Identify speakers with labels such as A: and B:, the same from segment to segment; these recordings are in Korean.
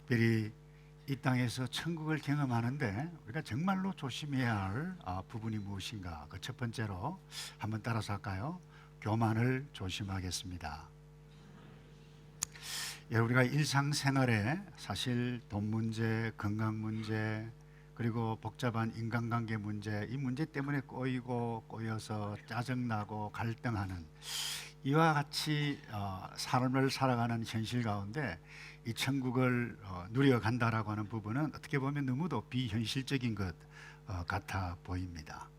A: 특별히 이 땅에서 천국을 경험하는데 우리가 정말로 조심해야 할 부분이 무엇인가? 그 첫 번째로 한번 따라서 할까요? 교만을 조심하겠습니다. 우리가 일상생활에 사실 돈 문제, 건강 문제, 그리고 복잡한 인간관계 문제, 이 문제 때문에 꼬여서 짜증나고 갈등하는 이와 같이 삶을 살아가는 현실 가운데 이 천국을 누려간다라고 하는 부분은 어떻게 보면 너무도 비현실적인 것 같아 보입니다.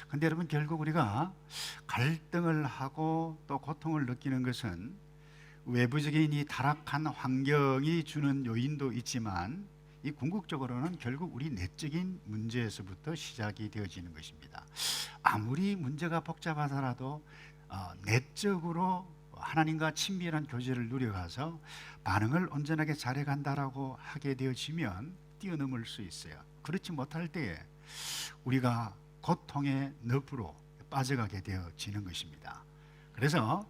A: 그런데 여러분, 결국 우리가 갈등을 하고 또 고통을 느끼는 것은 외부적인 이 타락한 환경이 주는 요인도 있지만 이 궁극적으로는 결국 우리 내적인 문제에서부터 시작이 되어지는 것입니다. 아무리 문제가 복잡하더라도 내적으로 하나님과 친밀한 교제를 누려가서 반응을 온전하게 잘해간다라고 하게 되어지면 뛰어넘을 수 있어요. 그렇지 못할 때에 우리가 고통의 늪으로 빠져가게 되어지는 것입니다. 그래서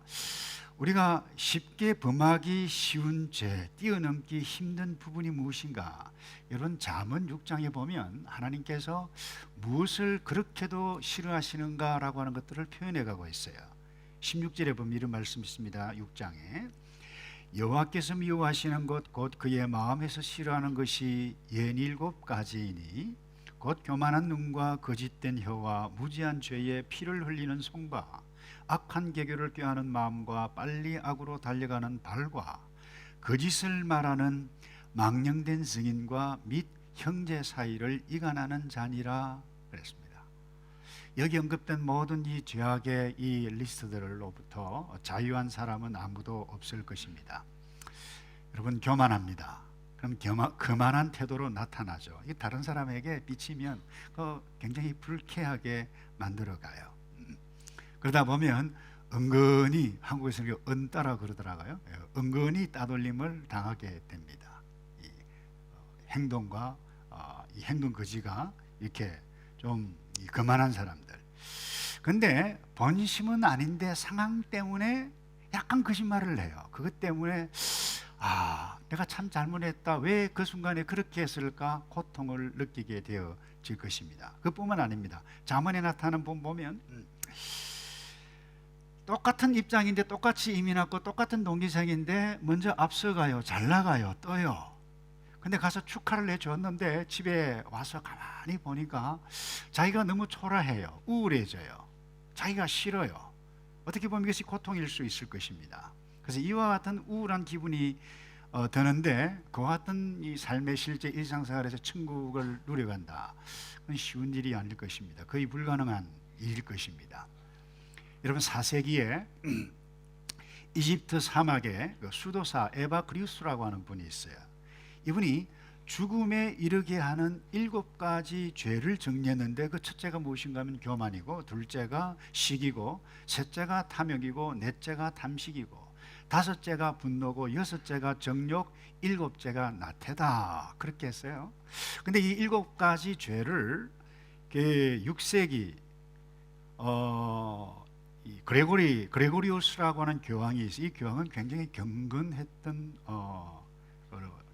A: 우리가 쉽게 범하기 쉬운 죄, 뛰어넘기 힘든 부분이 무엇인가? 여러분, 잠언 6장에 보면 하나님께서 무엇을 그렇게도 싫어하시는가라고 하는 것들을 표현해 가고 있어요. 16절에 보면 이런 말씀이 있습니다. 6장에 여호와께서 미워하시는 것 곧 그의 마음에서 싫어하는 것이 67가지이니 곧 교만한 눈과 거짓된 혀와 무지한 죄에 피를 흘리는 손과 악한 계교를 꾀하는 마음과 빨리 악으로 달려가는 발과 거짓을 말하는 망령된 증인과 및 형제 사이를 이간하는 자니라 그랬습니다. 여기 언급된 모든 이 죄악의 이 리스트들로부터 자유한 사람은 아무도 없을 것입니다. 여러분, 교만합니다. 그럼 거만한 태도로 나타나죠. 이 다른 사람에게 비치면 굉장히 불쾌하게 만들어가요. 그러다 보면 은근히, 한국에서는 은따라 그러더라고요. 은근히 따돌림을 당하게 됩니다. 이 행동과 이 행동 거지가 이렇게 좀 거만한 사람들. 근데 본심은 아닌데 상황 때문에 약간 거짓말을 해요. 그것 때문에 내가 참 잘못했다, 왜 그 순간에 그렇게 했을까 고통을 느끼게 되어질 것입니다. 그뿐만 아닙니다. 잠언에 나타나는 분 보면 똑같은 입장인데 똑같이 이민 왔고 똑같은 동기생인데 먼저 앞서가요. 잘 나가요. 떠요. 근데 가서 축하를 해줬는데 집에 와서 가만히 보니까 자기가 너무 초라해요. 우울해져요. 자기가 싫어요. 어떻게 보면 이것이 고통일 수 있을 것입니다. 그래서 이와 같은 우울한 기분이 드는데 그와 같은 이 삶의 실제 일상생활에서 천국을 누려간다, 그건 쉬운 일이 아닐 것입니다. 거의 불가능한 일일 것입니다. 여러분, 4세기에 이집트 사막에 수도사 에바그리우스라고 하는 분이 있어요. 이분이 죽음에 이르게 하는 7가지 죄를 정리했는데 그 첫째가 무엇인가 하면 교만이고, 둘째가 시기고, 셋째가 탐욕이고, 넷째가 탐식이고, 다섯째가 분노고, 여섯째가 정욕, 일곱째가 나태다, 그렇게 했어요. 근데 이 7가지 죄를 6세기 이 그레고리우스라고 하는 교황이 있어요. 이 교황은 굉장히 경건했던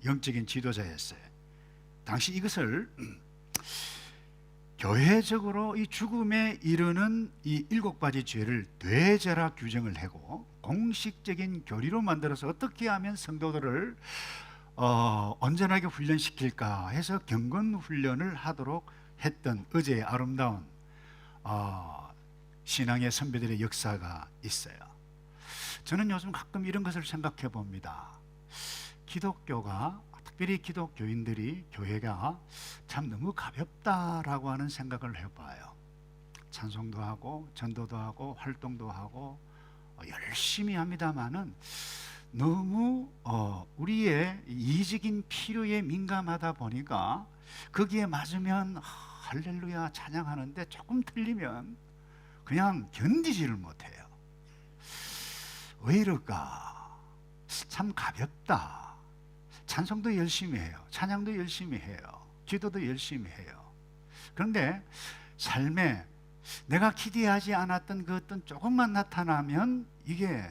A: 영적인 지도자였어요. 당시 이것을 교회적으로 이 죽음에 이르는 이 7가지 죄를 뇌죄라 규정을 하고 공식적인 교리로 만들어서 어떻게 하면 성도들을 온전하게 훈련시킬까 해서 경건 훈련을 하도록 했던 어제의 아름다운 신앙의 선배들의 역사가 있어요. 저는 요즘 가끔 이런 것을 생각해 봅니다. 기독교가, 특별히 기독교인들이, 교회가 참 너무 가볍다라고 하는 생각을 해봐요. 찬송도 하고 전도도 하고 활동도 하고 열심히 합니다마는 너무 우리의 이적인 필요에 민감하다 보니까 거기에 맞으면 할렐루야 찬양하는데 조금 틀리면 그냥 견디지를 못해요. 왜 이럴까? 참 가볍다. 찬송도 열심히 해요. 찬양도 열심히 해요. 기도도 열심히 해요. 그런데 삶에 내가 기대하지 않았던 그 어떤 조금만 나타나면 이게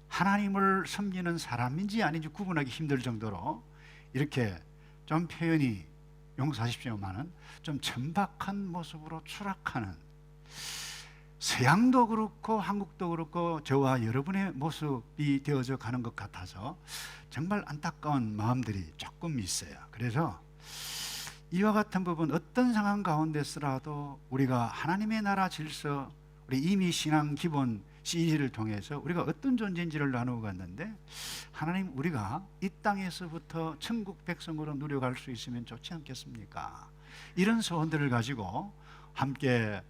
A: 하나님을 섬기는 사람인지 아닌지 구분하기 힘들 정도로 이렇게 좀 표현이 용서하십시오만은 좀 천박한 모습으로 추락하는, 서양도 그렇고 한국도 그렇고 저와 여러분의 모습이 되어져 가는 것 같아서 정말 안타까운 마음들이 조금 있어요. 그래서 이와 같은 부분, 어떤 상황 가운데서라도 우리가 하나님의 나라 질서, 우리 이미 신앙 기본 시리즈를 통해서 우리가 어떤 존재인지를 나누어 갔는데, 하나님, 우리가 이 땅에서부터 천국 백성으로 누려갈 수 있으면 좋지 않겠습니까? 이런 소원들을 가지고 함께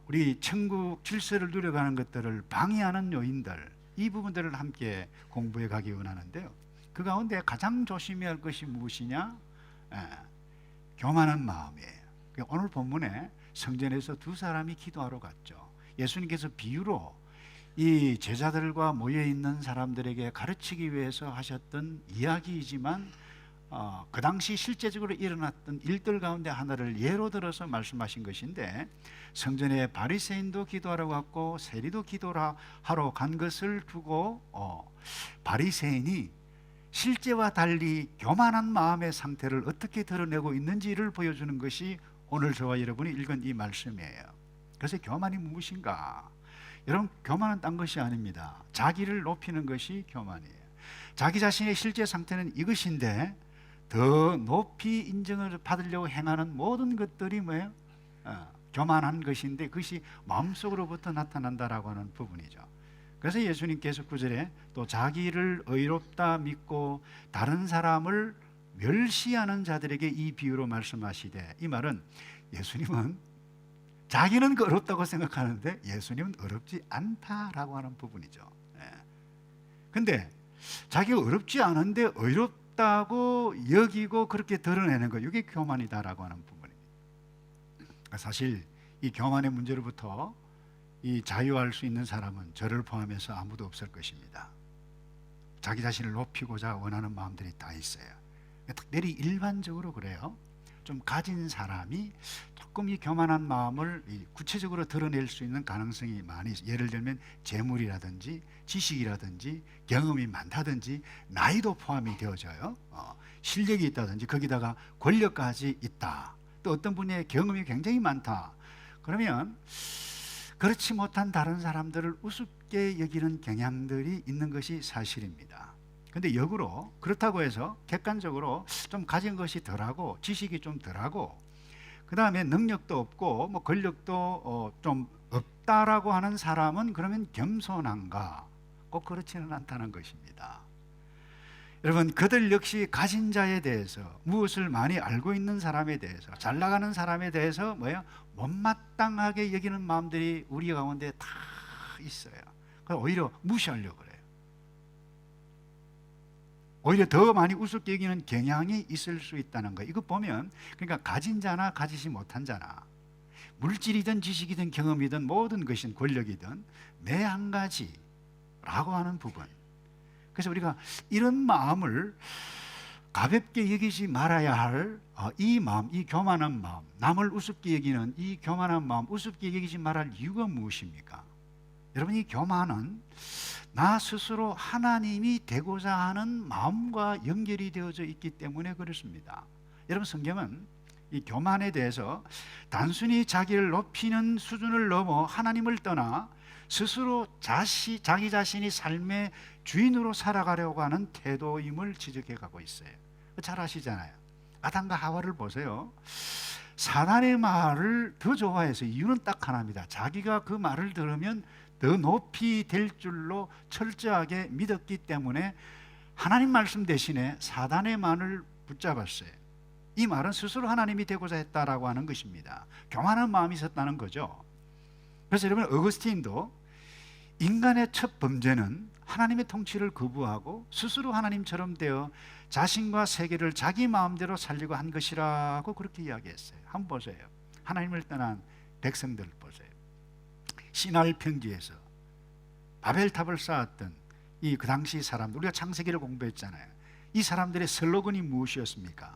A: 우리 천국 질서를 누려가는 것들을 방해하는 요인들, 이 부분들을 함께 공부해 가기 원하는데요. 그 가운데 가장 조심해야 할 것이 무엇이냐? 교만한 마음이에요. 오늘 본문에 성전에서 두 사람이 기도하러 갔죠. 예수님께서 비유로 이 제자들과 모여있는 사람들에게 가르치기 위해서 하셨던 이야기이지만 그 당시 실제적으로 일어났던 일들 가운데 하나를 예로 들어서 말씀하신 것인데, 성전에 바리새인도 기도하러 갔고 세리도 기도하러 간 것을 두고 바리새인이 실제와 달리 교만한 마음의 상태를 어떻게 드러내고 있는지를 보여주는 것이 오늘 저와 여러분이 읽은 이 말씀이에요. 그래서 교만이 무엇인가? 여러분, 교만은 딴 것이 아닙니다. 자기를 높이는 것이 교만이에요. 자기 자신의 실제 상태는 이것인데 더 높이 인정을 받으려고 행하는 모든 것들이 뭐예요? 교만한 것인데, 그것이 마음속으로부터 나타난다라고 하는 부분이죠. 그래서 예수님께서 9절에 또 자기를 의롭다 믿고 다른 사람을 멸시하는 자들에게 이 비유로 말씀하시되, 이 말은 예수님은 자기는 어렵다고 생각하는데 예수님은 어렵지 않다라고 하는 부분이죠. 근데 자기가 어렵지 않은데 어렵다고 여기고 그렇게 드러내는 거, 이게 교만이다라고 하는 부분입니다. 사실 이 교만의 문제로부터 이 자유할 수 있는 사람은 저를 포함해서 아무도 없을 것입니다. 자기 자신을 높이고자 원하는 마음들이 다 있어요. 특별히 일반적으로 그래요. 좀 가진 사람이 조금 이 교만한 마음을 구체적으로 드러낼 수 있는 가능성이 많이 있어요. 예를 들면 재물이라든지 지식이라든지 경험이 많다든지 나이도 포함이 되어져요. 실력이 있다든지 거기다가 권력까지 있다. 또 어떤 분의 경험이 굉장히 많다. 그러면 그렇지 못한 다른 사람들을 우습게 여기는 경향들이 있는 것이 사실입니다. 근데 역으로 그렇다고 해서 객관적으로 좀 가진 것이 덜하고 지식이 좀 덜하고 그 다음에 능력도 없고 뭐 권력도 좀 없다라고 하는 사람은 그러면 겸손한가? 꼭 그렇지는 않다는 것입니다. 여러분, 그들 역시 가진 자에 대해서, 무엇을 많이 알고 있는 사람에 대해서, 잘 나가는 사람에 대해서 뭐예요? 못마땅하게 여기는 마음들이 우리 가운데 다 있어요. 그래서 오히려 무시하려고 그래요. 오히려 더 많이 우습게 여기는 경향이 있을 수 있다는 거예요. 이거 보면 그러니까 가진 자나 가지지 못한 자나, 물질이든 지식이든 경험이든 모든 것이든 권력이든 매 한 가지라고 하는 부분. 그래서 우리가 이런 마음을 가볍게 여기지 말아야 할 이 마음, 이 교만한 마음, 남을 우습게 여기는 이 교만한 마음, 우습게 여기지 말할 이유가 무엇입니까? 여러분, 이 교만은 나 스스로 하나님이 되고자 하는 마음과 연결이 되어져 있기 때문에 그렇습니다. 여러분, 성경은 이 교만에 대해서 단순히 자기를 높이는 수준을 넘어 하나님을 떠나 스스로 자기 자신이 삶의 주인으로 살아가려고 하는 태도임을 지적해 가고 있어요. 잘 아시잖아요. 아담과 하와를 보세요. 사단의 말을 더 좋아해서, 이유는 딱 하나입니다. 자기가 그 말을 들으면 더 높이 될 줄로 철저하게 믿었기 때문에 하나님 말씀 대신에 사단의 말을 붙잡았어요. 이 말은 스스로 하나님이 되고자 했다라고 하는 것입니다. 교만한 마음이 있었다는 거죠. 그래서 여러분, 어거스틴도 인간의 첫 범죄는 하나님의 통치를 거부하고 스스로 하나님처럼 되어 자신과 세계를 자기 마음대로 살려고 한 것이라고 그렇게 이야기했어요. 한번 보세요. 하나님을 떠난 백성들 보세요. 시날 평지에서 바벨탑을 쌓았던 그 당시 사람들, 우리가 창세기를 공부했잖아요. 이 사람들의 슬로건이 무엇이었습니까?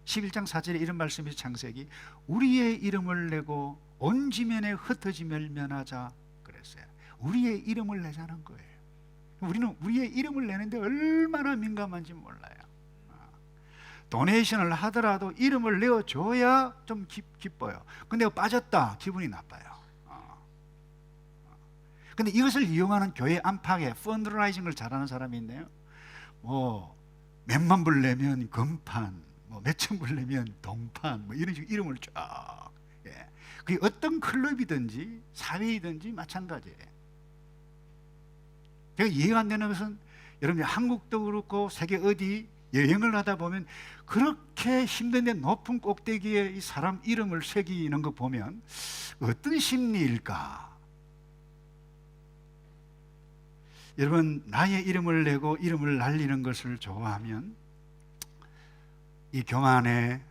A: 11장 4절에 이런 말씀이, 창세기, 우리의 이름을 내고 온 지면에 흩어지면 면하자 그랬어요. 우리의 이름을 내자는 거예요. 우리는 우리의 이름을 내는데 얼마나 민감한지 몰라요. 도네이션을 하더라도 이름을 내어줘야 좀 기뻐요. 근데 빠졌다, 기분이 나빠요. 근데 이것을 이용하는 교회 안팎에 펀드라이징을 잘하는 사람이 있네요. 뭐 몇만 불 내면 금판, 뭐 몇천 불 내면 동판, 뭐 이런 식으로 이름을 쫙. 예. 그게 어떤 클럽이든지 사회이든지 마찬가지예요. 제가 이해가 안 되는 것은 여러분 한국도 그렇고 세계 어디 여행을 하다 보면 그렇게 힘든데 높은 꼭대기에 이 사람 이름을 새기는 거 보면 어떤 심리일까? 여러분, 나의 이름을 내고 이름을 날리는 것을 좋아하면 이 교만에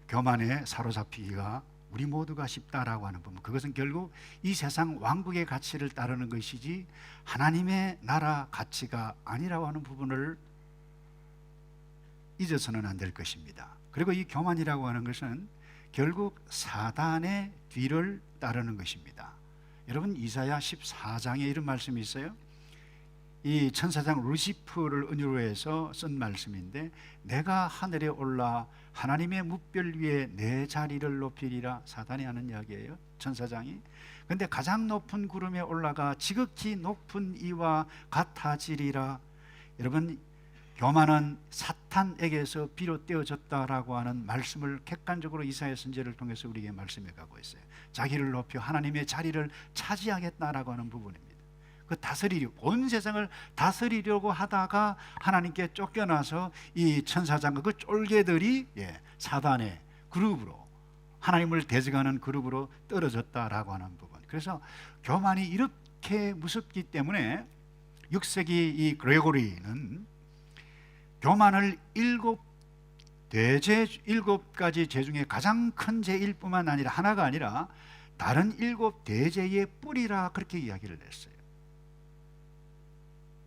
A: 교만에 사로잡히기가 우리 모두가 쉽다라고 하는 부분, 그것은 결국 이 세상 왕국의 가치를 따르는 것이지 하나님의 나라 가치가 아니라고 하는 부분을 잊어서는 안 될 것입니다. 그리고 이 교만이라고 하는 것은 결국 사단의 뒤를 따르는 것입니다. 여러분, 이사야 14장에 이런 말씀이 있어요. 이 천사장 루시프를 은유로 해서 쓴 말씀인데, 내가 하늘에 올라 하나님의 뭇별 위에 내 자리를 높이리라. 사단이 하는 이야기예요, 천사장이. 근데 가장 높은 구름에 올라가 지극히 높은 이와 같아지리라. 여러분, 교만은 사탄에게서 비롯되어졌다라고 하는 말씀을 객관적으로 이사야 선지자를 통해서 우리에게 말씀해 가고 있어요. 자기를 높여 하나님의 자리를 차지하겠다라고 하는 부분입니다. 그 온 세상을 다스리려고 하다가 하나님께 쫓겨나서 이 천사장과 그 쫄개들이 사단의 그룹으로, 하나님을 대적하는 그룹으로 떨어졌다라고 하는 부분. 그래서 교만이 이렇게 무섭기 때문에 6세기 이 그레고리는 교만을 7가지 죄 중에 가장 큰 죄일 뿐만 아니라, 하나가 아니라 다른 7대죄의 뿌리라, 그렇게 이야기를 했어요.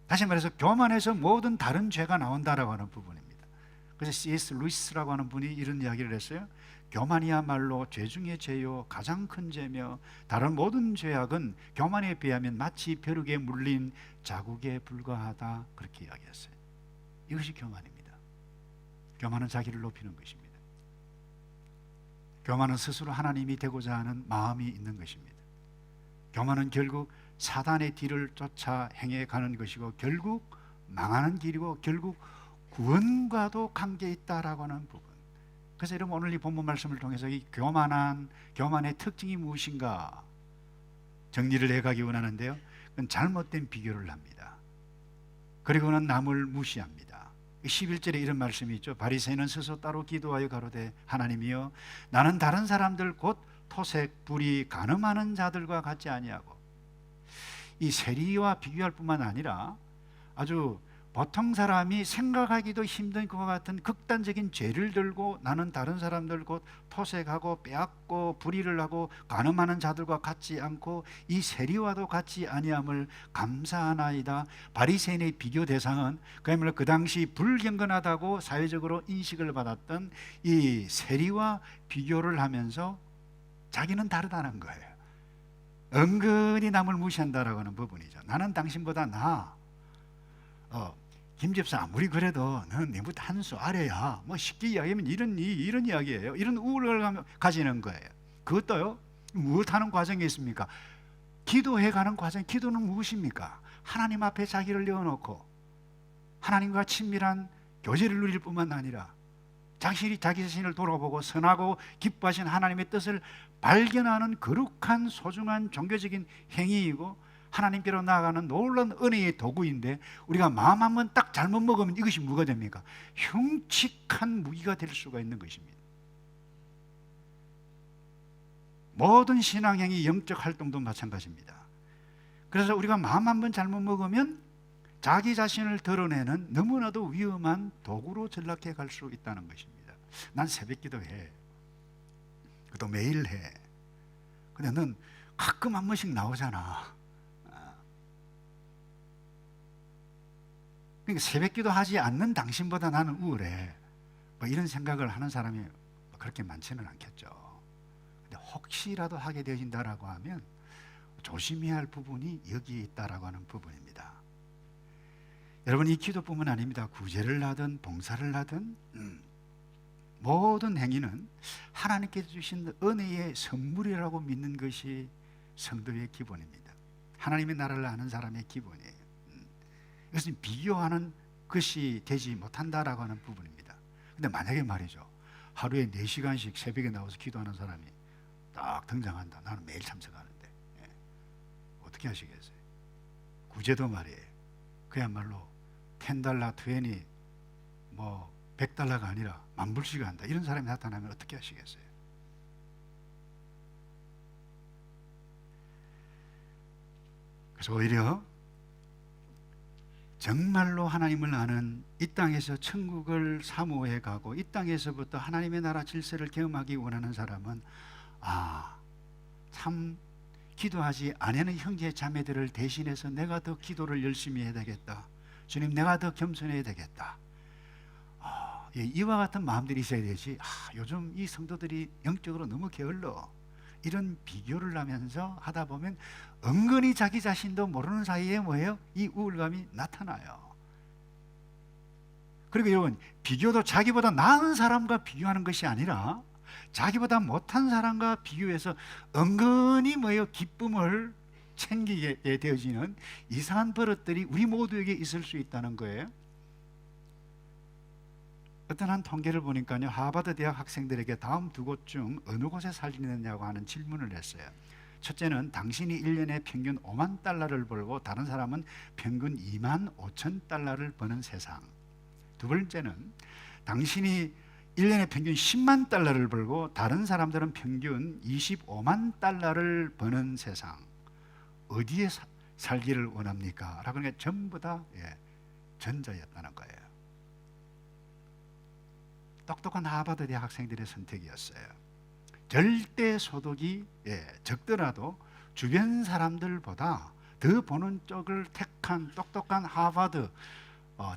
A: 다시 말해서 교만에서 모든 다른 죄가 나온다라고 하는 부분입니다. 그래서 C.S. 루이스라고 하는 분이 이런 이야기를 했어요. 교만이야말로 죄 중에 죄요 가장 큰 죄며 다른 모든 죄악은 교만에 비하면 마치 벼룩에 물린 자국에 불과하다, 그렇게 이야기했어요. 이것이 교만입니다. 교만은 자기를 높이는 것입니다. 교만은 스스로 하나님이 되고자 하는 마음이 있는 것입니다. 교만은 결국 사단의 뒤를 쫓아 행해가는 것이고 결국 망하는 길이고 결국 구원과도 관계 있다라고 하는 부분. 그래서 여러분, 오늘 이 본문 말씀을 통해서 이 교만의 특징이 무엇인가 정리를 해가기 원하는데요, 그건 잘못된 비교를 합니다. 그리고는 남을 무시합니다. 11절에 이런 말씀이 있죠. 바리새인은 스스로 따로 기도하여 가로되, 하나님이여, 나는 다른 사람들 곧 토색, 불의, 간음하는 자들과 같지 아니하고. 이 세리와 비교할 뿐만 아니라 아주 보통 사람이 생각하기도 힘든 그와 같은 극단적인 죄를 들고 나는 다른 사람들 곧 토색하고 빼앗고 불의를 하고 간음하는 자들과 같지 않고 이 세리와도 같지 아니함을 감사하나이다. 바리새인의 비교 대상은 그야말로 그 당시 불경건하다고 사회적으로 인식을 받았던 이 세리와 비교를 하면서 자기는 다르다는 거예요. 은근히 남을 무시한다라고 하는 부분이죠. 나는 당신보다 나아. 김 집사, 아무리 그래도 너는 내보다 한 수 아래야. 뭐 쉽게 이야기하면 이런 이야기예요. 이런 우울을 가지는 거예요. 그것도요, 무엇하는 과정이 있습니까? 기도해가는 과정. 기도는 무엇입니까? 하나님 앞에 자기를 내어놓고 하나님과 친밀한 교제를 누릴 뿐만 아니라 자기 자신을 돌아보고 선하고 기뻐하신 하나님의 뜻을 발견하는 거룩한 소중한 종교적인 행위이고 하나님께로 나아가는 놀라운 은혜의 도구인데, 우리가 마음 한번 딱 잘못 먹으면 이것이 뭐가 됩니까? 흉측한 무기가 될 수가 있는 것입니다. 모든 신앙행위, 영적 활동도 마찬가지입니다. 그래서 우리가 마음 한번 잘못 먹으면 자기 자신을 드러내는 너무나도 위험한 도구로 전락해 갈 수 있다는 것입니다. 난 새벽기도 해. 그것도 매일 해. 근데 넌 가끔 한 번씩 나오잖아. 그러니까 새벽기도 하지 않는 당신보다 나는 우월해. 뭐 이런 생각을 하는 사람이 그렇게 많지는 않겠죠. 근데 혹시라도 하게 되어진다라고 하면 조심해야 할 부분이 여기에 있다라고 하는 부분입니다. 여러분, 이 기도뿐만 아닙니다. 구제를 하든 봉사를 하든 모든 행위는 하나님께서 주신 은혜의 선물이라고 믿는 것이 성도의 기본입니다. 하나님의 나라를 아는 사람의 기본이에요. 이것은 비교하는 것이 되지 못한다라고 하는 부분입니다. 근데 만약에 말이죠, 하루에 4시간씩 새벽에 나와서 기도하는 사람이 딱 등장한다. 나는 매일 참석하는데, 어떻게 하시겠어요? 구제도 말이에요, 그야말로 $10, 20, 뭐 $100가 아니라 만불씩 한다, 이런 사람이 나타나면 어떻게 하시겠어요? 그래서 오히려 정말로 하나님을 아는, 이 땅에서 천국을 사모해 가고 이 땅에서부터 하나님의 나라 질서를 경험하기 원하는 사람은 참 기도하지 않는 형제 자매들을 대신해서 내가 더 기도를 열심히 해야 되겠다, 주님 내가 더 겸손해야 되겠다, 이와 같은 마음들이 있어야 되지, 요즘 이 성도들이 영적으로 너무 게을러, 이런 비교를 하면서 하다 보면 은근히 자기 자신도 모르는 사이에 뭐예요? 이 우울감이 나타나요. 그리고 여러분, 비교도 자기보다 나은 사람과 비교하는 것이 아니라 자기보다 못한 사람과 비교해서 은근히 뭐예요? 기쁨을 챙기게 되어지는 이상한 버릇들이 우리 모두에게 있을 수 있다는 거예요. 어떤 한 통계를 보니까요, 하버드 대학 학생들에게 다음 두 곳 중 어느 곳에 살리느냐고 하는 질문을 했어요. 첫째는 당신이 1년에 평균 $50,000를 벌고 다른 사람은 평균 $25,000를 버는 세상. 두 번째는 당신이 1년에 평균 $100,000를 벌고 다른 사람들은 평균 $250,000를 버는 세상. 어디에 살기를 원합니까? 라고 하니까 전부 다 전자였다는 거예요. 똑똑한 하버드 대학 학생들의 선택이었어요. 절대 소득이 적더라도 주변 사람들보다 더 버는 쪽을 택한 똑똑한 하버드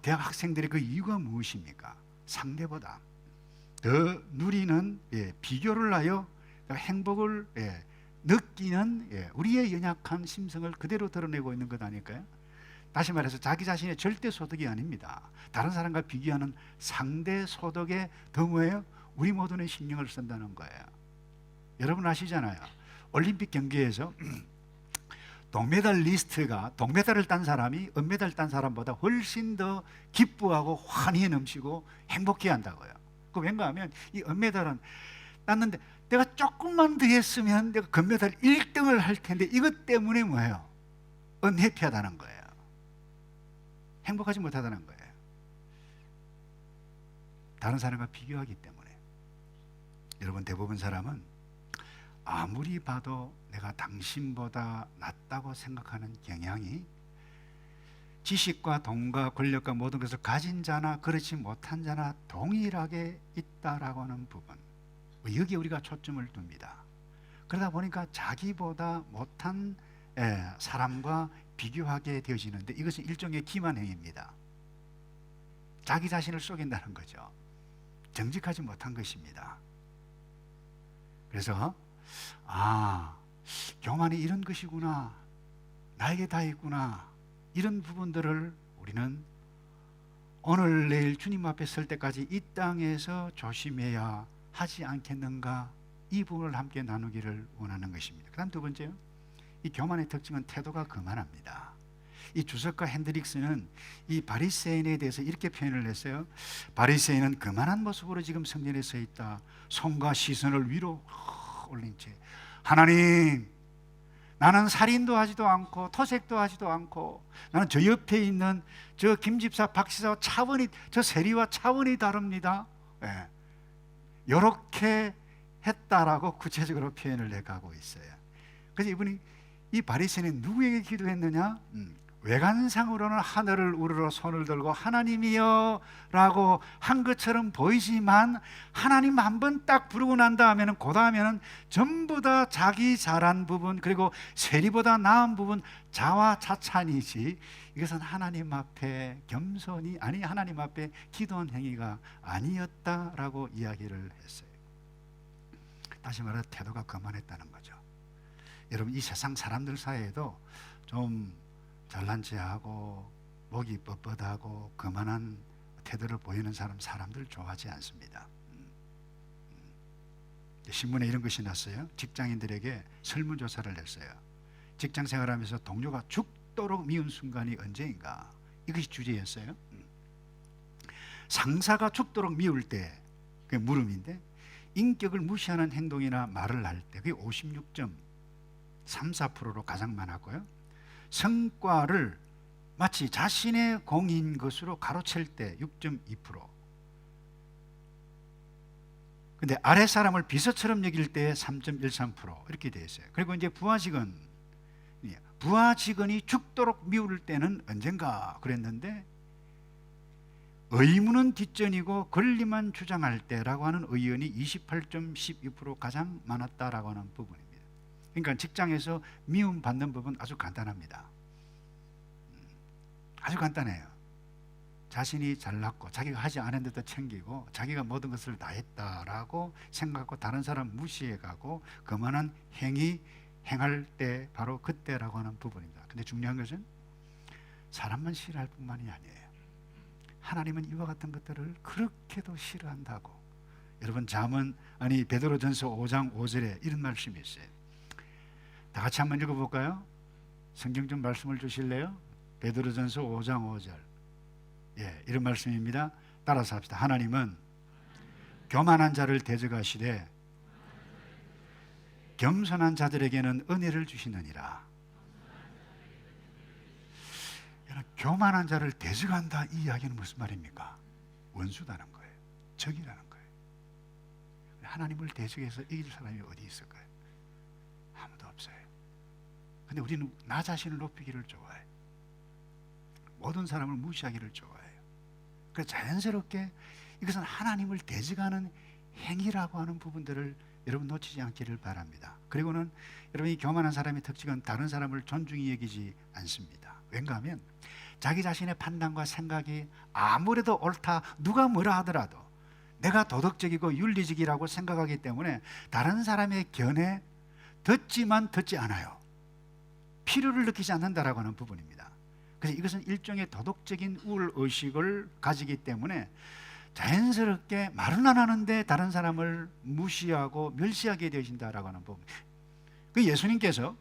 A: 대학 학생들의 그 이유가 무엇입니까? 상대보다 더 누리는, 비교를 하여 행복을 느끼는 우리의 연약한 심성을 그대로 드러내고 있는 것 아닐까요? 다시 말해서 자기 자신의 절대 소득이 아닙니다. 다른 사람과 비교하는 상대 소득에 더 뭐예요? 우리 모두는 신경을 쓴다는 거예요. 여러분 아시잖아요, 올림픽 경기에서 동메달리스트가 동메달을 딴 사람이 은메달 딴 사람보다 훨씬 더 기뻐하고 환희에 넘치고 행복해 한다고요. 그 왠가 하면 이 은메달은 땄는데 내가 조금만 더 했으면 내가 금메달 1등을 할 텐데, 이것 때문에 뭐예요? 은해피하다는 거예요. 행복하지 못하다는 거예요. 다른 사람과 비교하기 때문에. 여러분, 대부분 사람은 아무리 봐도 내가 당신보다 낫다고 생각하는 경향이 지식과 돈과 권력과 모든 것을 가진 자나 그렇지 못한 자나 동일하게 있다라고 하는 부분, 여기에 우리가 초점을 둡니다. 그러다 보니까 자기보다 못한 사람과 비교하게 되어지는데, 이것은 일종의 기만행위입니다. 자기 자신을 속인다는 거죠. 정직하지 못한 것입니다. 그래서 교만이 이런 것이구나, 나에게 다 있구나, 이런 부분들을 우리는 오늘 내일 주님 앞에 설 때까지 이 땅에서 조심해야 하지 않겠는가, 이 부분을 함께 나누기를 원하는 것입니다. 그 다음 두 번째요, 이 교만의 특징은 태도가 거만합니다. 이 주석가 핸드릭스는 이 바리새인에 대해서 이렇게 표현을 했어요. 바리새인은 거만한 모습으로 지금 성전에 서 있다. 손과 시선을 위로 올린 채, 하나님, 나는 살인도 하지도 않고 토색도 하지도 않고, 나는 저 옆에 있는 저 김집사 박지사와 차원이, 저 세리와 차원이 다릅니다. 이렇게 했다라고 구체적으로 표현을 해가고 있어요. 그래서 이분이, 이 바리새인은 누구에게 기도했느냐? 외관상으로는 하늘을 우러러 손을 들고 하나님이여 라고 한 것처럼 보이지만, 하나님 한 번 딱 부르고 난 다음에는, 그 다음에는 전부 다 자기 잘한 부분, 그리고 세리보다 나은 부분, 자화자찬이지, 이것은 하나님 앞에 겸손히, 아니 하나님 앞에 기도한 행위가 아니었다라고 이야기를 했어요. 다시 말해 태도가 거만했다는 거죠. 여러분, 이 세상 사람들 사이에도 좀 잘난 체하고 목이 뻣뻣하고 거만한 태도를 보이는 사람들 좋아하지 않습니다. 신문에 이런 것이 났어요. 직장인들에게 설문조사를 했어요. 직장 생활하면서 동료가 죽도록 미운 순간이 언제인가? 이것이 주제였어요. 상사가 죽도록 미울 때, 그게 물음인데, 인격을 무시하는 행동이나 말을 할 때 그게 56.34%로 가장 많았고요. 성과를 마치 자신의 공인 것으로 가로챌 때 6.2%. 근데 아래 사람을 비서처럼 여길 때 3.13% 이렇게 되어 있어요. 그리고 이제 부하 직원이 죽도록 미울 때는 언젠가 그랬는데, 의무는 뒷전이고 권리만 주장할 때라고 하는 의견이 28.12% 가장 많았다라고 하는 부분입니다. 그러니까 직장에서 미움받는 법은 아주 간단합니다. 아주 간단해요. 자신이 잘났고 자기가 하지 않았는데도 챙기고 자기가 모든 것을 다 했다라고 생각하고 다른 사람 무시해가고 그만한 행할 때 바로 그때라고 하는 부분입니다. 근데 중요한 것은 사람만 싫어할 뿐만이 아니에요. 하나님은 이와 같은 것들을 그렇게도 싫어한다고. 여러분, 베드로전서 5장 5절에 이런 말씀이 있어요. 다 같이 한번 읽어볼까요? 성경 좀 말씀을 주실래요? 베드로전서 5장 5절. 이런 말씀입니다. 따라서 합시다. 하나님은 교만한 자를 대적하시되 겸손한 자들에게는 은혜를 주시느니라. 교만한 자를 대적한다, 이 이야기는 무슨 말입니까? 원수다는 거예요. 적이라는 거예요. 하나님을 대적해서 이길 사람이 어디 있을까요? 아무도 없어요. 근데 우리는 나 자신을 높이기를 좋아해요. 모든 사람을 무시하기를 좋아해요. 그래서 자연스럽게 이것은 하나님을 대적하는 행위라고 하는 부분들을 여러분 놓치지 않기를 바랍니다. 그리고는 여러분이 교만한 사람의 특징은 다른 사람을 존중히 여기지 않습니다. 왠가 하면 자기 자신의 판단과 생각이 아무래도 옳다, 누가 뭐라 하더라도 내가 도덕적이고 윤리적이라고 생각하기 때문에 다른 사람의 견해 듣지만 듣지 않아요. 필요를 느끼지 않는다라고 하는 부분입니다. 그래서 이것은 일종의 도덕적인 우월의식을 가지기 때문에 자연스럽게 말은 안 하는데 다른 사람을 무시하고 멸시하게 되신다라고 하는 부분. 그 예수님께서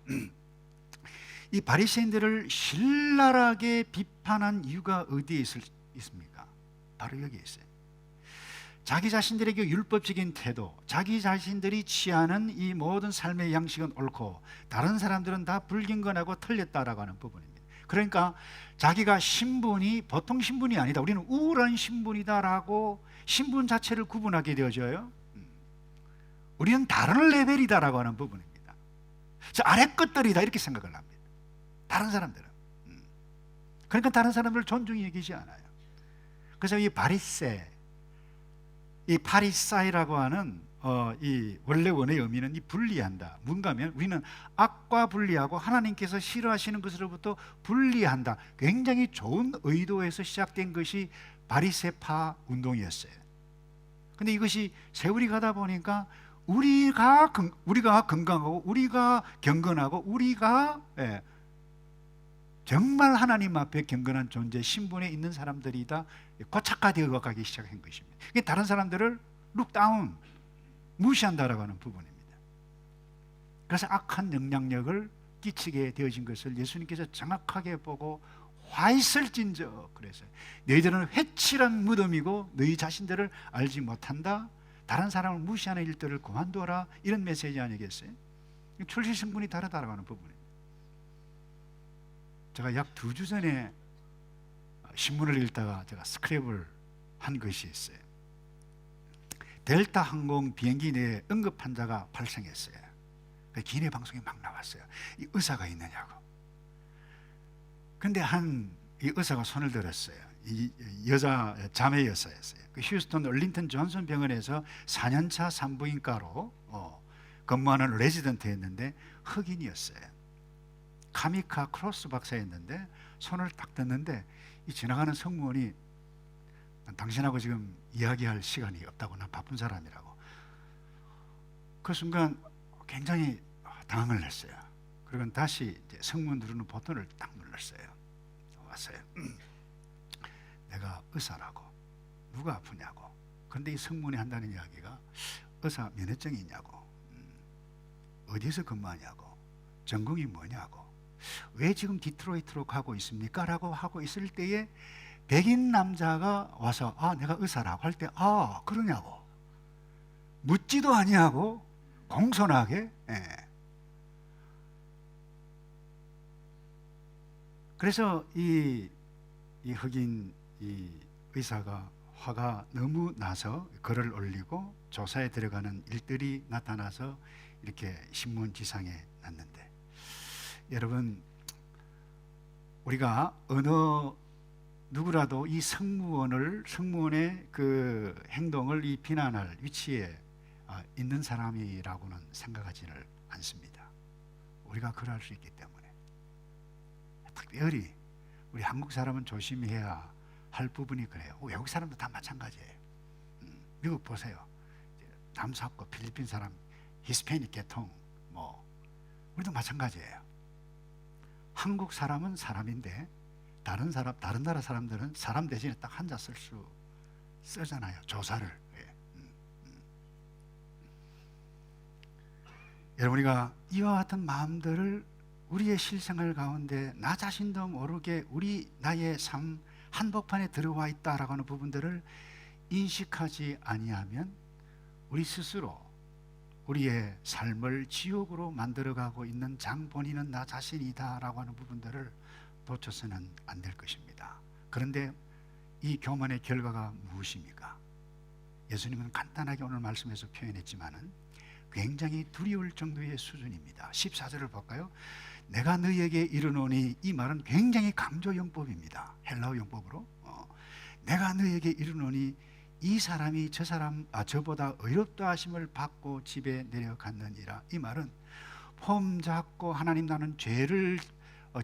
A: 이 바리새인들을 신랄하게 비판한 이유가 어디에 있습니까? 바로 여기에 있어요. 자기 자신들에게 율법적인 태도, 자기 자신들이 취하는 이 모든 삶의 양식은 옳고 다른 사람들은 다 불경건하고 틀렸다라고 하는 부분입니다. 그러니까 자기가 신분이 보통 신분이 아니다, 우리는 우월한 신분이다라고 신분 자체를 구분하게 되어져요. 우리는 다른 레벨이다라고 하는 부분입니다. 저 아래 것들이다 이렇게 생각을 합니다. 다른 사람들은. 그러니까 다른 사람들을 존중히 여기지 않아요. 그래서 이 파리사이라고 하는 이 원래 원의 의미는 이 분리한다. 뭔가 하면 우리는 악과 분리하고 하나님께서 싫어하시는 것으로부터 분리한다. 굉장히 좋은 의도에서 시작된 것이 바리새파 운동이었어요. 근데 이것이 세월이 가다 보니까 우리가 건강하고 우리가 경건하고 우리가 정말 하나님 앞에 경건한 존재 신분에 있는 사람들이다 고착화되어 가기 시작한 것입니다. 다른 사람들을 룩다운 무시한다라고 하는 부분입니다. 그래서 악한 영향력을 끼치게 되어진 것을 예수님께서 정확하게 보고 화 있을진저 그래서 너희들은 회칠한 무덤이고 너희 자신들을 알지 못한다. 다른 사람을 무시하는 일들을 그만둬라. 이런 메시지 아니겠어요? 출시 성분이 다르다라고 하는 부분입니다. 제가 약 2주 전에 신문을 읽다가 제가 스크랩을 한 것이 있어요. 델타 항공 비행기 내에 응급 환자가 발생했어요. 기내 방송에 막 나왔어요. 이 의사가 있느냐고. 근데 이 의사가 손을 들었어요. 이 여자 자매 여사였어요. 그 휴스턴 얼린턴 존슨 병원에서 4년차 산부인과로 근무하는 레지던트였는데 흑인이었어요. 카미카 크로스 박사였는데 손을 딱 댔는데 이 지나가는 성무원이 당신하고 지금 이야기할 시간이 없다고, 나 바쁜 사람이라고. 그 순간 굉장히 당황을 했어요. 그리고 다시 이제 성문 누르는 버튼을 딱 눌렀어요. 왔어요. 내가 의사라고. 누가 아프냐고. 그런데 이 성문이 한다는 이야기가 의사 면허증이 있냐고, 어디서 근무하냐고, 전공이 뭐냐고, 왜 지금 디트로이트로 가고 있습니까? 라고 하고 있을 때에 백인 남자가 와서 내가 의사라고 할 때 그러냐고 묻지도 아니하고 공손하게. 그래서 이 흑인 이 의사가 화가 너무 나서 글을 올리고 조사에 들어가는 일들이 나타나서 이렇게 신문지상에 났는데, 여러분, 우리가 어느 누구라도 이 승무원의 그 행동을 이 비난할 위치에 있는 사람이라고는 생각하지를 않습니다. 우리가 그럴 수 있기 때문에. 특별히 우리 한국 사람은 조심해야 할 부분이 그래요. 외국 사람도 다 마찬가지예요. 미국 보세요. 남사고 필리핀 사람, 히스패닉 계통, 우리도 마찬가지예요. 한국 사람은 사람인데 다른 나라 사람들은 사람 대신에 딱 한자 쓰잖아요. 조사를. 여러분, 우리가 이와 같은 마음들을 우리의 실생활 가운데 나 자신도 모르게 나의 삶 한복판에 들어와 있다라고 하는 부분들을 인식하지 아니하면 우리 스스로 우리의 삶을 지옥으로 만들어가고 있는 장본인은 나 자신이다라고 하는 부분들을 놓쳐서는 안 될 것입니다. 그런데 이 교만의 결과가 무엇입니까? 예수님은 간단하게 오늘 말씀에서 표현했지만은 굉장히 두려울 정도의 수준입니다. 14절을 볼까요? 내가 너희에게 이르노니, 이 말은 굉장히 강조 용법입니다. 헬라어 용법으로. 내가 너희에게 이르노니 이 사람이 저보다 의롭다 하심을 받고 집에 내려갔느니라. 이 말은 폼 잡고 하나님, 나는 죄를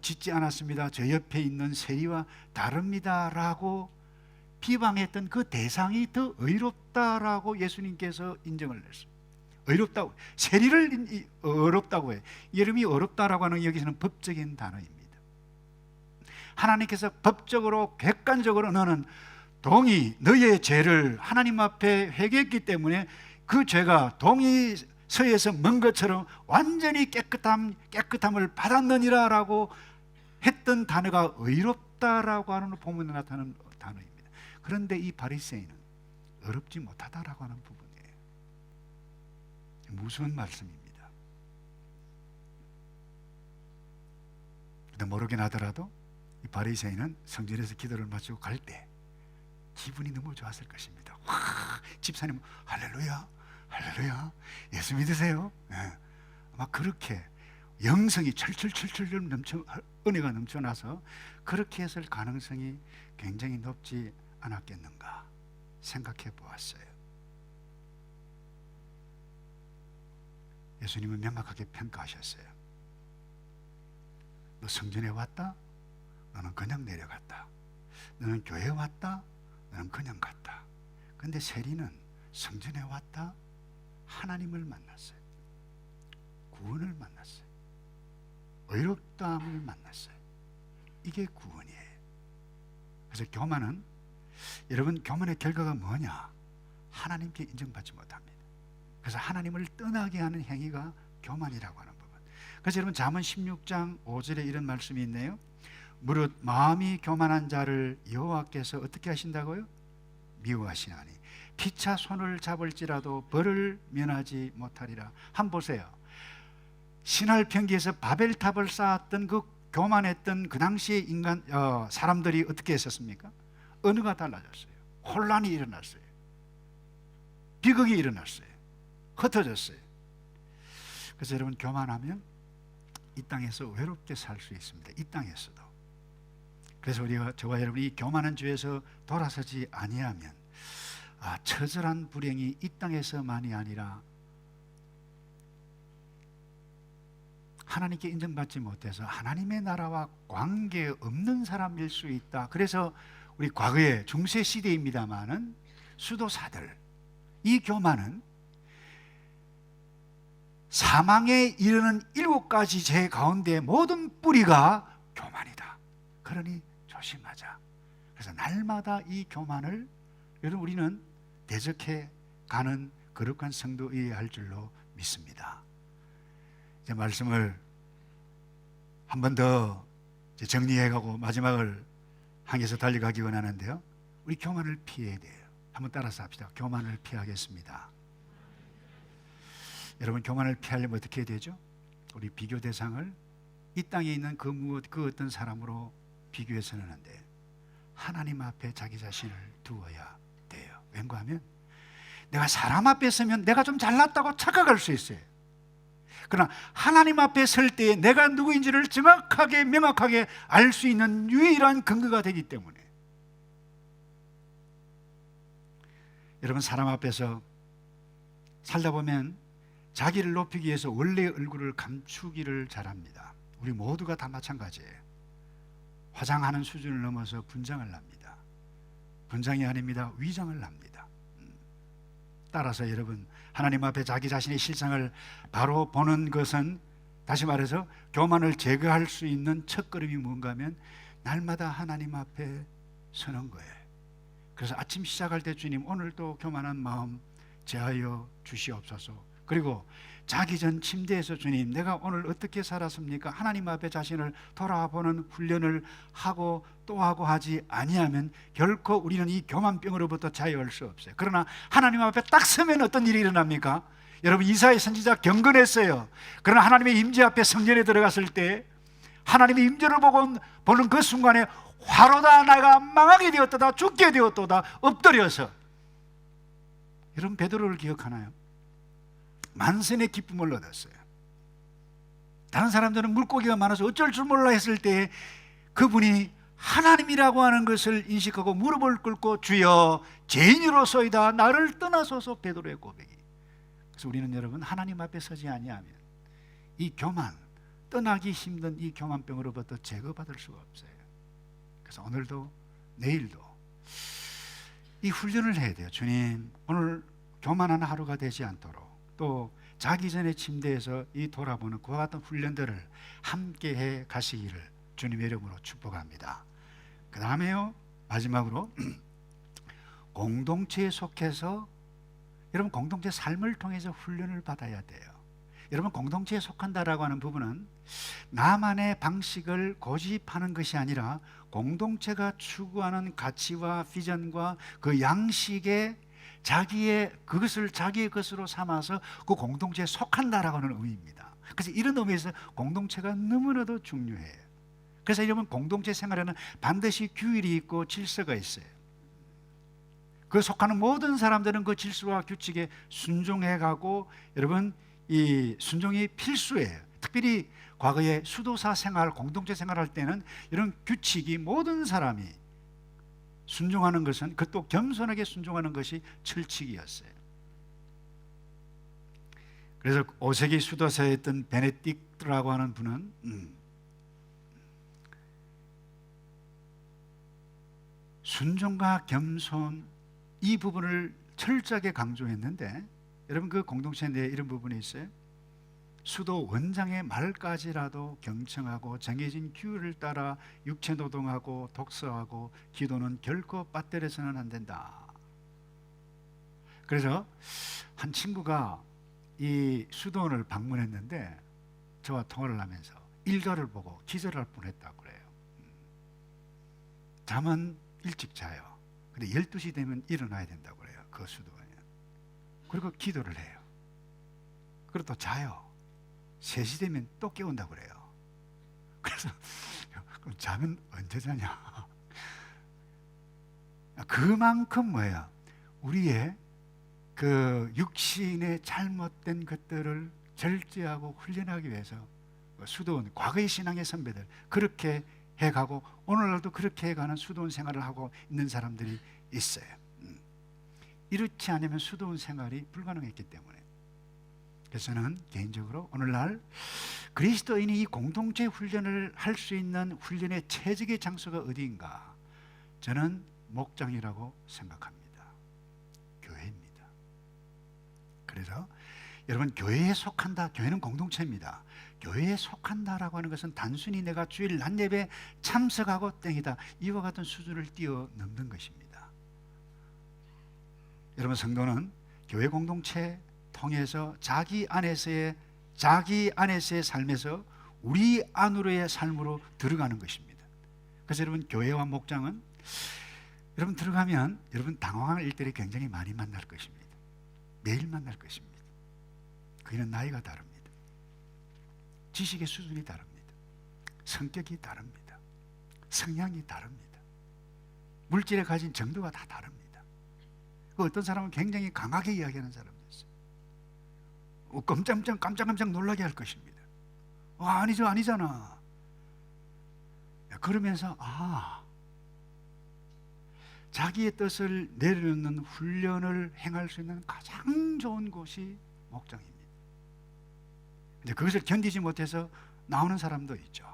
A: 짓지 않았습니다, 저 옆에 있는 세리와 다릅니다 라고 비방했던 그 대상이 더 의롭다라고 예수님께서 인정을 했어요. 의롭다고, 세리를 어렵다고 해요. 이름이 어렵다라고 하는 여기서는 법적인 단어입니다. 하나님께서 법적으로 객관적으로 너는 너의 죄를 하나님 앞에 회개했기 때문에 그 죄가 동의서에서 먼 것처럼 완전히 깨끗함을 받았느니라 라고 했던 단어가 의롭다라고 하는 본문에 나타나는 단어입니다. 그런데 이 바리새인은 어렵지 못하다라고 하는 부분이에요. 무서운 말씀입니다. 근데 모르긴 하더라도 이 바리새인은 성전에서 기도를 마치고 갈 때 기분이 너무 좋았을 것입니다. 집사님 할렐루야, 할렐루야, 예수 믿으세요? 아마 그렇게 영성이 철철철철 은혜가 넘쳐나서 그렇게 했을 가능성이 굉장히 높지 않았겠는가 생각해 보았어요. 예수님은 명확하게 평가하셨어요. 너 성전에 왔다? 너는 그냥 내려갔다. 너는 교회에 왔다? 너는 그냥 갔다. 근데 세리는 성전에 왔다, 하나님을 만났어요. 구원을 만났어요. 의롭다함을 만났어요. 이게 구원이에요. 그래서 교만은, 여러분, 교만의 결과가 뭐냐? 하나님께 인정받지 못합니다. 그래서 하나님을 떠나게 하는 행위가 교만이라고 하는 부분. 그래서 여러분, 잠언 16장 5절에 이런 말씀이 있네요. 무릇 마음이 교만한 자를 여호와께서 어떻게 하신다고요? 미워하시나니 피차 손을 잡을지라도 벌을 면하지 못하리라. 한번 보세요. 신할 평기에서 바벨탑을 쌓았던 그 교만했던 그 당시의 사람들이 어떻게 했었습니까? 언어가 달라졌어요. 혼란이 일어났어요. 비극이 일어났어요. 흩어졌어요. 그래서 여러분, 교만하면 이 땅에서 외롭게 살 수 있습니다. 이 땅에서도. 그래서 저와 여러분이 이 교만한 죄에서 돌아서지 아니하면 처절한 불행이 이 땅에서만이 아니라 하나님께 인정받지 못해서 하나님의 나라와 관계없는 사람일 수 있다. 그래서 우리 과거에 중세 시대입니다마는 수도사들, 이 교만은 사망에 이르는 7가지 죄 가운데 모든 뿌리가 교만이다. 그러니 조심하자. 그래서 날마다 이 교만을 여러분 우리는 대적해 가는 거룩한 성도여야 할 줄로 믿습니다. 이제 말씀을 한 번 더 정리해가고 마지막을 향해서 달려가기 원하는데요, 우리 교만을 피해야 돼요. 한번 따라서 합시다. 교만을 피하겠습니다. 여러분, 교만을 피하려면 어떻게 해야 되죠? 우리 비교 대상을 이 땅에 있는 그 어떤 사람으로 비교해서는 안 돼요. 하나님 앞에 자기 자신을 두어야 돼요. 왠가 하면 내가 사람 앞에 서면 내가 좀 잘났다고 착각할 수 있어요. 그러나 하나님 앞에 설 때에 내가 누구인지를 정확하게 명확하게 알 수 있는 유일한 근거가 되기 때문에, 여러분, 사람 앞에서 살다 보면 자기를 높이기 위해서 원래의 얼굴을 감추기를 잘합니다. 우리 모두가 다 마찬가지예요. 화장하는 수준을 넘어서 분장을 합니다. 분장이 아닙니다. 위장을 합니다. 따라서 여러분, 하나님 앞에 자기 자신의 실상을 바로 보는 것은, 다시 말해서 교만을 제거할 수 있는 첫걸음이 뭔가 하면 날마다 하나님 앞에 서는 거예요. 그래서 아침 시작할 때 주님, 오늘도 교만한 마음 제하여 주시옵소서. 그리고 자기 전 침대에서 주님, 내가 오늘 어떻게 살았습니까? 하나님 앞에 자신을 돌아보는 훈련을 하고 또 하고 하지 아니하면 결코 우리는 이 교만병으로부터 자유할 수 없어요. 그러나 하나님 앞에 딱 서면 어떤 일이 일어납니까? 여러분, 이사야 선지자 경건했어요. 그러나 하나님의 임재 앞에 성전에 들어갔을 때 하나님의 임재를 보는 그 순간에 화로다, 내가 망하게 되었도다, 죽게 되었도다, 엎드려서. 여러분, 베드로를 기억하나요? 만선의 기쁨을 얻었어요. 다른 사람들은 물고기가 많아서 어쩔 줄 몰라 했을 때 그분이 하나님이라고 하는 것을 인식하고 무릎을 꿇고 주여 죄인으로소이다 나를 떠나소서, 베드로의 고백이. 그래서 우리는 여러분, 하나님 앞에 서지 아니하면 이 교만, 떠나기 힘든 이 교만병으로부터 제거받을 수가 없어요. 그래서 오늘도 내일도 이 훈련을 해야 돼요. 주님, 오늘 교만한 하루가 되지 않도록, 또 자기 전에 침대에서 이 돌아보는 그와 같은 훈련들을 함께 해 가시기를 주님의 이름으로 축복합니다. 그 다음에요, 마지막으로 공동체에 속해서, 여러분, 공동체 삶을 통해서 훈련을 받아야 돼요. 여러분, 공동체에 속한다라고 하는 부분은 나만의 방식을 고집하는 것이 아니라 공동체가 추구하는 가치와 비전과 그 양식에 그것을 자기의 것으로 삼아서 그 공동체에 속한다라고 하는 의미입니다. 그래서 이런 의미에서 공동체가 너무나도 중요해요. 그래서 여러분, 공동체 생활에는 반드시 규율이 있고 질서가 있어요. 그 속하는 모든 사람들은 그 질서와 규칙에 순종해가고, 여러분, 이 순종이 필수예요. 특별히 과거에 수도사 생활, 공동체 생활할 때는 이런 규칙이 모든 사람이 순종하는 것은, 그것도 겸손하게 순종하는 것이 철칙이었어요. 그래서 5세기 수도사였던 베네딕트라고 하는 분은 순종과 겸손, 이 부분을 철저하게 강조했는데, 여러분, 그 공동체 내에 이런 부분이 있어요. 수도 원장의 말까지라도 경청하고 정해진 규율을 따라 육체 노동하고 독서하고 기도는 결코 빠뜨려서는 안 된다. 그래서 한 친구가 이 수도원을 방문했는데 저와 통화를 하면서 일가를 보고 기절할 뻔했다고 그래요. 잠은 일찍 자요. 근데 12시 되면 일어나야 된다고 그래요. 그 수도원에. 그리고 기도를 해요. 그리고 또 자요. 3시 되면 또 깨운다고 그래요. 그래서 그럼 잠은 언제 자냐? 그만큼 뭐야? 우리의 그 육신의 잘못된 것들을 절제하고 훈련하기 위해서 수도원, 과거의 신앙의 선배들 그렇게 해가고 오늘날도 그렇게 해가는 수도원 생활을 하고 있는 사람들이 있어요. 이렇지 않으면 수도원 생활이 불가능했기 때문에. 그래서 저는 개인적으로 오늘날 그리스도인이 이 공동체 훈련을 할 수 있는 훈련의 최적의 장소가 어디인가? 저는 목장이라고 생각합니다. 교회입니다. 그래서 여러분, 교회에 속한다. 교회는 공동체입니다. 교회에 속한다라고 하는 것은 단순히 내가 주일 낮 예배 참석하고 땡이다, 이와 같은 수준을 뛰어넘는 것입니다. 여러분, 성도는 교회 공동체 통해서 자기 안에서의 삶에서 우리 안으로의 삶으로 들어가는 것입니다. 그래서 여러분, 교회와 목장은 여러분 들어가면 여러분 당황할 일들이 굉장히 많이 만날 것입니다. 매일 만날 것입니다. 그이는 나이가 다릅니다. 지식의 수준이 다릅니다. 성격이 다릅니다. 성향이 다릅니다. 물질에 가진 정도가 다 다릅니다. 어떤 사람은 굉장히 강하게 이야기하는 사람도 있어요. 깜짝깜짝 놀라게 할 것입니다. 아니잖아. 그러면서 자기의 뜻을 내려놓는 훈련을 행할 수 있는 가장 좋은 곳이 목장입니다. 근데 그것을 견디지 못해서 나오는 사람도 있죠.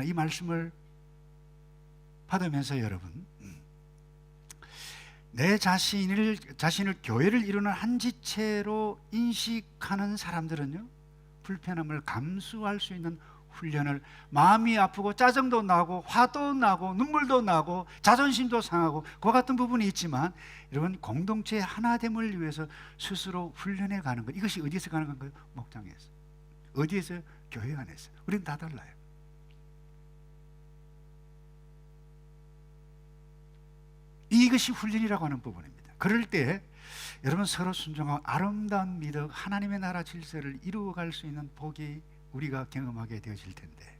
A: 이 말씀을 받으면서 여러분, 내 자신을 교회를 이루는 한 지체로 인식하는 사람들은요, 불편함을 감수할 수 있는 훈련을, 마음이 아프고 짜증도 나고 화도 나고 눈물도 나고 자존심도 상하고 그와 같은 부분이 있지만, 여러분, 공동체의 하나됨을 위해서 스스로 훈련해 가는 것, 이것이 어디에서 가는 건가요? 목장에서. 어디에서? 교회 안에서. 우리는 다 달라요. 이것이 훈련이라고 하는 부분입니다. 그럴 때 여러분, 서로 순종하고 아름다운 미덕, 하나님의 나라 질서를 이루어갈 수 있는 복이 우리가 경험하게 되어질 텐데,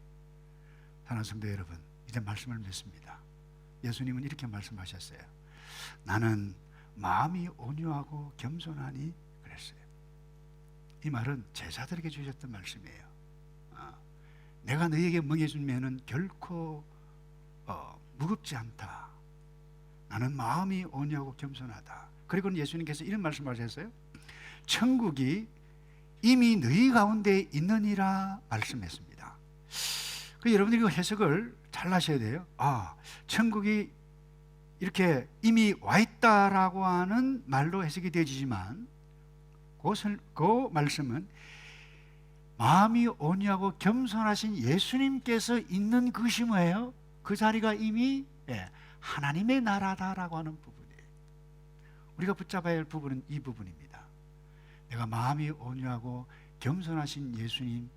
A: 사랑하는 성도 여러분, 이제 말씀을 맺습니다. 예수님은 이렇게 말씀하셨어요. 나는 마음이 온유하고 겸손하니 그랬어요. 이 말은 제자들에게 주셨던 말씀이에요. 내가 너희에게 먹여주면은 결코 무겁지 않다. 나는 마음이 온유하고 겸손하다. 그리고 예수님께서 이런 말씀을 하셨어요. 천국이 이미 너희 가운데 있느니라 말씀했습니다. 여러분들이 그 해석을 잘 하셔야 돼요. 천국이 이렇게 이미 와 있다라고 하는 말로 해석이 되지만, 그 말씀은 마음이 온유하고 겸손하신 예수님께서 있는 그것이 뭐예요? 그 자리가 이미 하나님의 나라다라고 하는 부분이에요. 우리가 붙잡아야 할 부분은 이 부분입니다. 내가 마음이 온유하고 겸손하신 예수님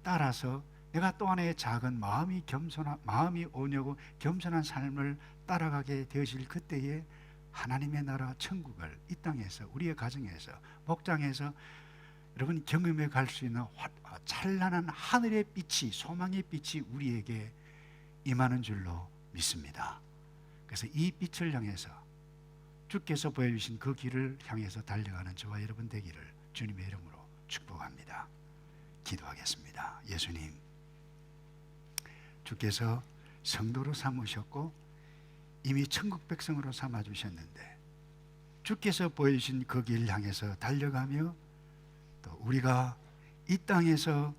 A: 따라서 내가 또 하나의 작은 마음이 온유하고 겸손한 삶을 따라가게 되어질 그때에 하나님의 나라 천국을 이 땅에서, 우리의 가정에서, 목장에서 여러분 경험해 갈 수 있는 찬란한 하늘의 빛이, 소망의 빛이 우리에게 임하는 줄로 믿습니다. 그래서 이 빛을 향해서, 주께서 보여주신 그 길을 향해서 달려가는 저와 여러분 되기를 주님의 이름으로 축복합니다. 기도하겠습니다. 예수님, 주께서 성도로 삼으셨고 이미 천국 백성으로 삼아주셨는데, 주께서 보여주신 그 길 향해서 달려가며 또 우리가 이 땅에서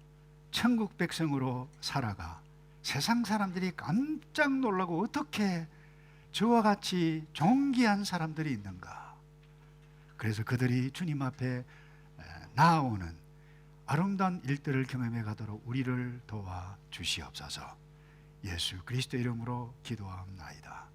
A: 천국 백성으로 살아가 세상 사람들이 깜짝 놀라고 어떻게 저와 같이 존귀한 사람들이 있는가, 그래서 그들이 주님 앞에 나아오는 아름다운 일들을 경험해 가도록 우리를 도와 주시옵소서. 예수 그리스도 이름으로 기도합나이다.